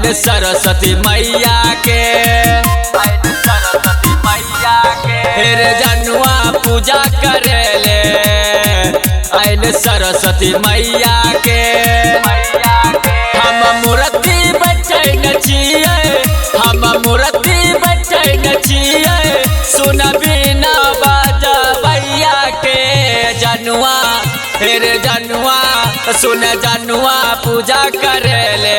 आइल सरस्वती मैया के, आइल सरस्वती मैया के। फिर जनुआ पूजा करेले आइल सरस्वती मैया के, हम मूर्ति बैठे छिए, हम मूर्ति बैठे छिए, सुन बिना बजबैया के। जनुआ फिर जनुआ सुन जनुआ पूजा करेले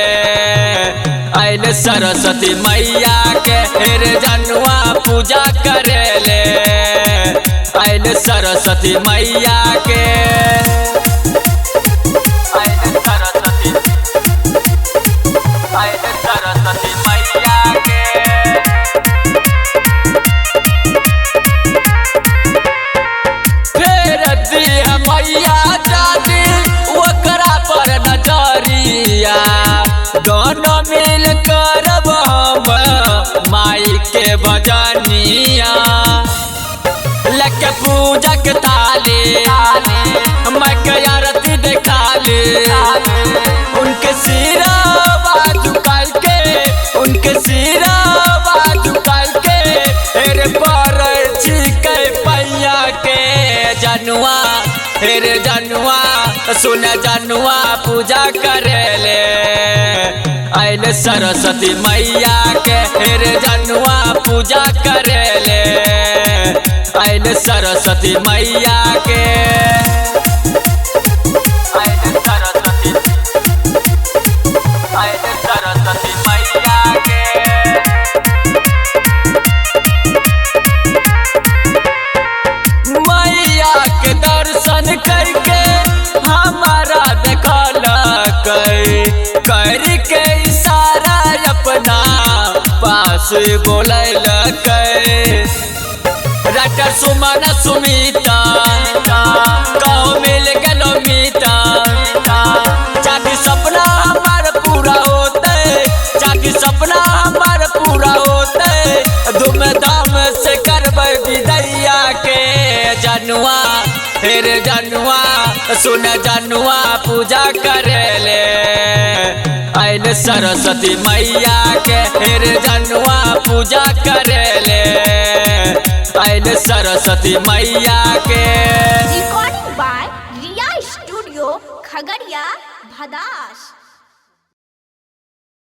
आइल सरस्वती मैया के। फिर जनुआ पूजा करेले आइल सरस्वती मैया के, आइल सरस्वती, आइल सरस्वती मैया के। फिर दिया मैया जानी ओकरा पर नजरिया, दोनों मिल करब हम माई के भजनिया। लके पूजा के थाली मैं के आरती दिखाली, उनके सिरवा झुकाई के, उनके सिरवा झुकाई के। फिर पर छिके पैया के जनुआ, फिर जनुआ सुन जनुआ पूजा करेले आइल सरस्वती मैया के। फिर जनुआ पूजा करेले आइल सरस्वती मैया के, आइल सरस्वती, आइल सरस्वती मैया के। मैया के दर्शन करके हमारा देखल कर के इशारा अपना पास बोलल राइटर सुमन सुमिता कहो मिल गलो मीता। चाहती सपना हमार पूरा होते, चाहती सपना हमार पूरा होते, धूमधाम से करबै विदैया के। जनुआ फिर जनुआ सुन जनुआ पूजा करेले आइल सरस्वती मैया के। फिर जनुआ पूजा करेले आइल सरस्वती मैया के। Recording by Riya studio Khagaria Bhadas.